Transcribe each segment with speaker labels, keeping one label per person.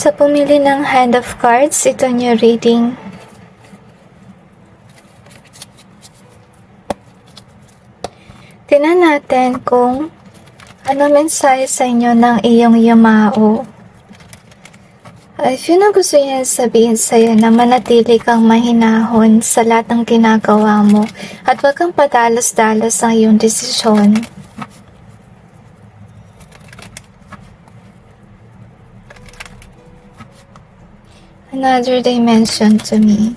Speaker 1: Sa pumili ng hand of cards, ito niyo reading. Tingnan natin kung ano mensahe sa inyo ng iyong yumao. If yun ang gusto niya sabihin sa'yo na manatili kang mahinahon sa lahat ng ginagawa mo at huwag kang padalos-dalos sa iyong desisyon. Another dimension to me.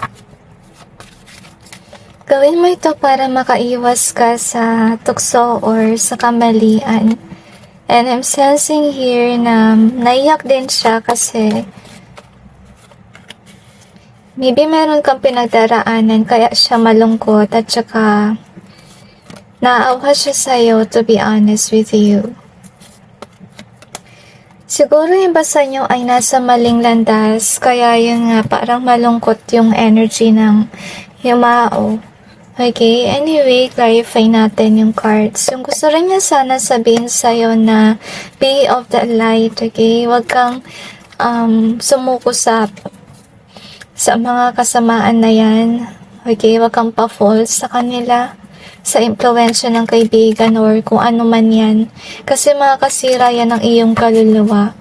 Speaker 1: Gawin mo ito para makaiwas ka sa tukso or sa kamalian. And I'm sensing here na naiyak din siya kasi maybe meron kang pinagdaraanan kaya siya malungkot at saka naawa siya sa'yo, to be honest with you. Siguro yung basa nyo ay nasa maling landas, kaya yun nga parang malungkot yung energy ng yumao. Okay, anyway, clarify natin yung cards. Yung gusto rin niya sana sabihin sa'yo na be of the light, okay? Huwag kang sumuko sa mga kasamaan na yan. Okay, huwag kang pa-fall sa kanila, sa impluwensya ng kaibigan or kung ano man yan. Kasi makakasira yan ng iyong kaluluwa.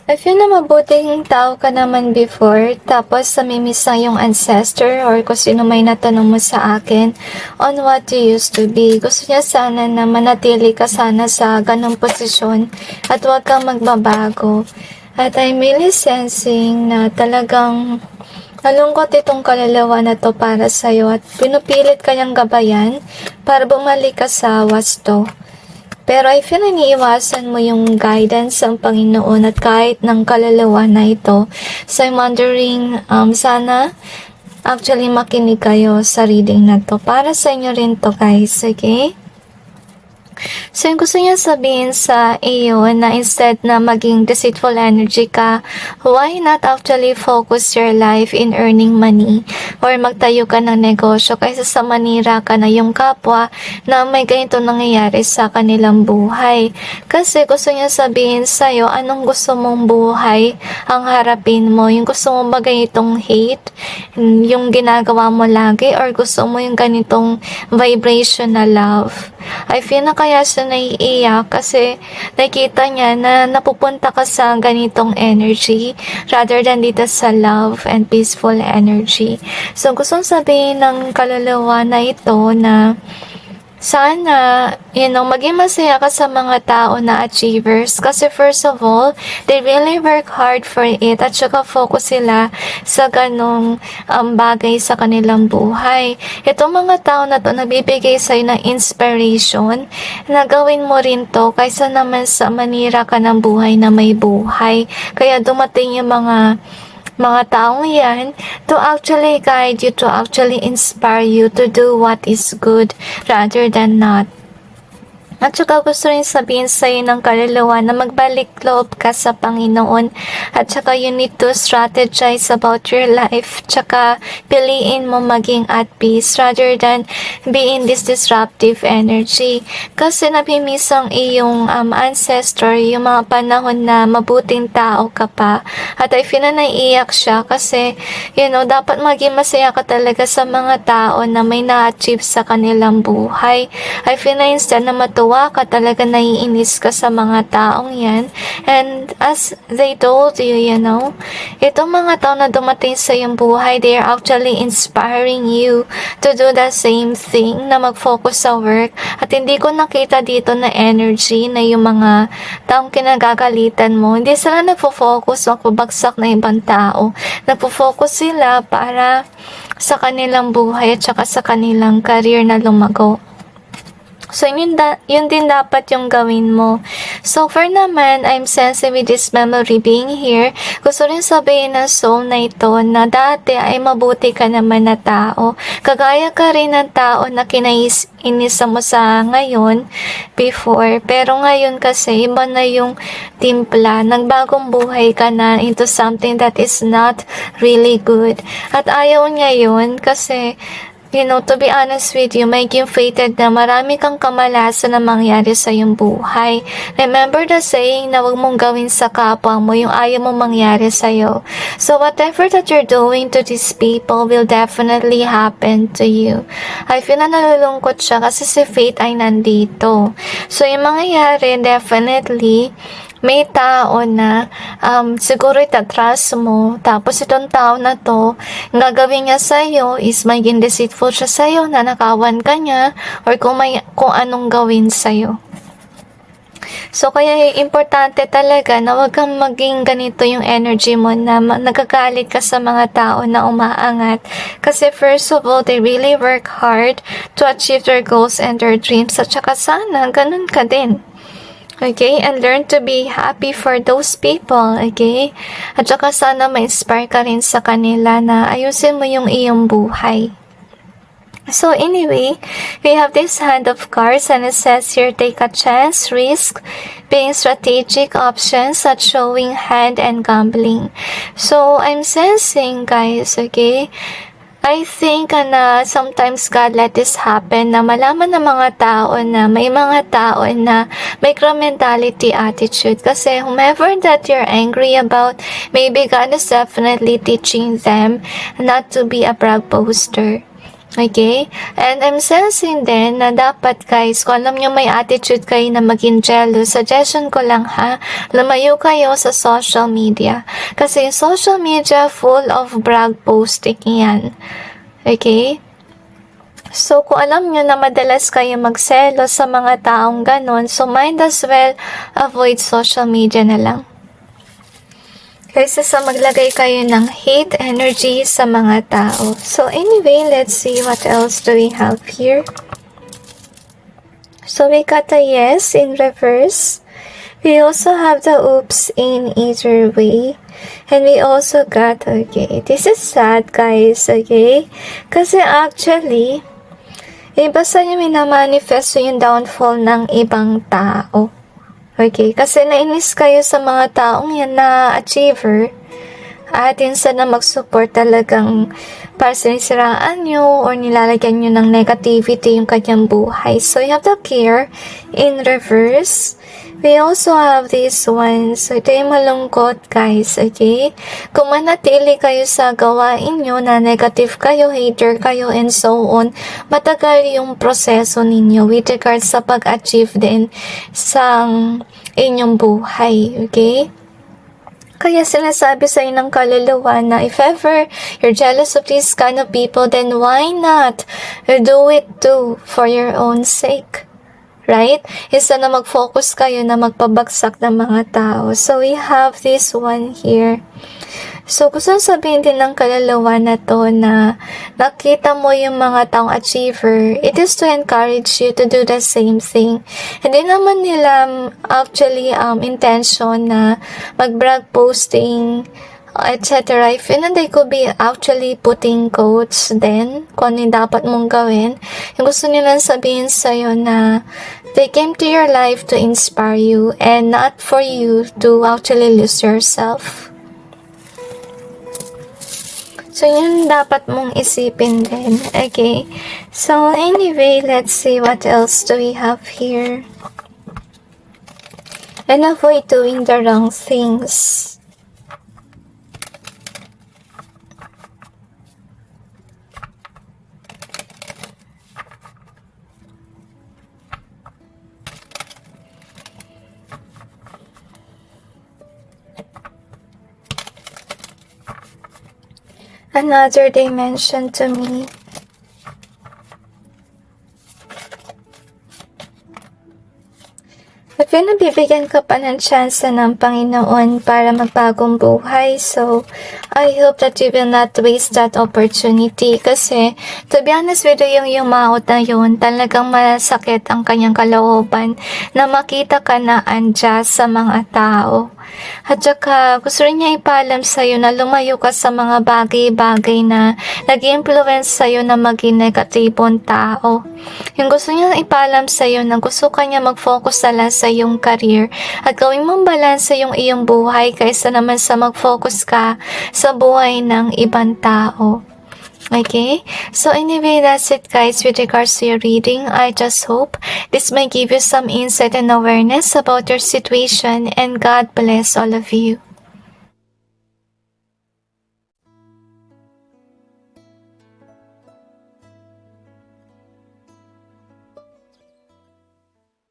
Speaker 1: I feel na mabuting tao ka naman before, tapos namimiss ang yung ancestor or kung sino may natanong mo sa akin on what you used to be. Gusto niya sana na manatili ka sana sa ganong posisyon at huwag kang magbabago. At I'm really sensing na talagang nalungkot itong kaluluwa na to para sa'yo at pinupilit kanyang gabayan para bumalik ka sa wasto. Pero I feel na iniiwasan mo yung guidance ng Panginoon at kahit ng kaluluwa na ito. So I'm wondering, sana actually makinig kayo sa reading na to. Para sa inyo rin to guys, okay? So yung gusto niya sabihin sa iyo na instead na maging deceitful energy ka, why not actually focus your life in earning money or magtayo ka ng negosyo kaysa sa manira ka na yung kapwa na may ganito nangyayari sa kanilang buhay. Kasi gusto niya sabihin sa iyo anong gusto mong buhay ang harapin mo, yung gusto mo ba ganitong hate, yung ginagawa mo lagi, or gusto mo yung ganitong vibration na love. I feel na kaya siya naiiyak kasi nakita niya na napupunta ka sa ganitong energy rather than dito sa love and peaceful energy. So gustong sabihin ng kaluluwa na ito na sana, maging masaya ka sa mga tao na achievers kasi first of all, they really work hard for it at saka focus sila sa ganong bagay sa kanilang buhay. Itong mga tao na to nagbibigay sa'yo ng inspiration na gawin mo rin to kaysa naman sa manira ka ng buhay na may buhay. Kaya dumating yung mga taong yan to actually guide you, to actually inspire you to do what is good rather than not. At saka gusto rin sabihin sa'yo ng kaluluwa na magbalik loob ka sa Panginoon at saka you need to strategize about your life, tsaka piliin mo maging at peace rather than being this disruptive energy. Kasi nabimiss ang iyong ancestor, yung mga panahon na mabuting tao ka pa. At I feel na naiiyak siya kasi dapat maging masaya ka talaga sa mga tao na may na-achieve sa kanilang buhay. I feel na instead na matuwa ka, talaga naiinis ka sa mga taong yan. And as they told you, itong mga tao na dumating sa iyong buhay, they are actually inspiring you to do the same thing, na mag-focus sa work. At hindi ko nakita dito na energy na yung mga taong kinagagalitan mo, hindi sila nagfo-focus magpabagsak na ibang tao. Nagfo-focus sila para sa kanilang buhay at saka sa kanilang career na lumago. So, yun din dapat yung gawin mo. So, for naman, I'm sensing with this memory being here, gusto rin sabihin ng soul na ito na dati ay mabuti ka naman na tao. Kagaya ka rin ng tao na inisa mo sa ngayon, before. Pero ngayon kasi, iba na yung timpla. Nagbagong buhay ka na into something that is not really good. At ayaw niya yun kasi to be honest with you, making fated na marami kang kamalasan na mangyari sa iyong buhay. Remember the saying na huwag mong gawin sa kapwa mo yung ayaw mong mangyari sa iyo. So whatever that you're doing to these people will definitely happen to you. I feel na nalulungkot siya kasi si Fate ay nandito. So yung mangyayari, definitely, may tao na siguro itatrust mo, tapos itong tao na to, gagawin niya sa'yo is maging deceitful siya sa'yo, nanakawan ka niya, or kung anong gawin sa'yo. So, kaya importante talaga na wag kang maging ganito yung energy mo na nagagalit ka sa mga tao na umaangat. Kasi first of all, they really work hard to achieve their goals and their dreams. At saka sana, ganun ka din. Okay? And learn to be happy for those people. Okay? At saka sana ma-inspire ka rin sa kanila na ayusin mo yung iyong buhay. So anyway, we have this hand of cards and it says here, take a chance, risk, being strategic options at showing hand and gambling. So I'm sensing, guys, okay, I think na sometimes God let this happen na malaman ng mga tao na may mga tao na micro mentality attitude kasi whomever that you're angry about, maybe God is definitely teaching them not to be a brag poster. Okay? And I'm sensing din na dapat, guys, kung alam nyo may attitude kayo na maging jealous, suggestion ko lang ha, lumayo kayo sa social media. Kasi social media full of brag posting yan. Okay? So, kung alam nyo na madalas kayo magselos sa mga taong ganon, so might as well avoid social media na lang. Kaysa sa maglagay kayo ng hate energy sa mga tao. So anyway, let's see what else do we have here. So we got a yes in reverse. We also have the oops in either way. And we also got, okay, this is sad, guys, okay? Kasi actually, iba sa inyo minamanifest yung downfall ng ibang tao. Okay, kasi nainis kayo sa mga taong yan na achiever at instead na mag-support talagang para sinisiraan nyo or nilalagyan nyo ng negativity yung kanyang buhay. So, you have the care in reverse. We also have this one. So, ito yung malungkot, guys, okay? Kung manatili kayo sa gawain nyo na negative kayo, hater kayo, and so on, matagal yung proseso ninyo with regards sa pag-achieve din sa inyong buhay, okay? Kaya sinasabi sa inyo ng kaluluwa na if ever you're jealous of these kind of people, then why not do it too for your own sake? Right? Isa na mag-focus kayo na magpabagsak ng mga tao. So, we have this one here. So, gusto sabihin din ng kaluluwa na to na nakita mo yung mga taong achiever, it is to encourage you to do the same thing. Hindi naman nila actually intention na mag-brag posting, etc. If they could be actually putting quotes then, kung ano yung dapat mong gawin, yung gusto nilang sabihin sa'yo na they came to your life to inspire you and not for you to actually lose yourself. So, yun dapat mong isipin din. Okay. So, anyway, let's see what else do we have here. And avoid doing the wrong things. Another dimension to me. At nabibigyan ka pa ng chance ng Panginoon para magbagong buhay. So, I hope that you will not waste that opportunity kasi to be honest with you, yung maot na yun, talagang masakit ang kanyang kalooban na makita ka na unjust sa mga tao. At saka gusto rin niya ipaalam sa'yo na lumayo ka sa mga bagay-bagay na nag-influence sa'yo na maging negatibong tao. Yung gusto niya ipaalam sa'yo na gusto ka niya mag-focus na lang sa iyong career at gawin mong balansa yung iyong buhay kaysa naman sa mag-focus ka sa buhay ng ibang tao. Okay? So anyway, that's it guys with regards to your reading. I just hope this may give you some insight and awareness about your situation, and God bless all of you.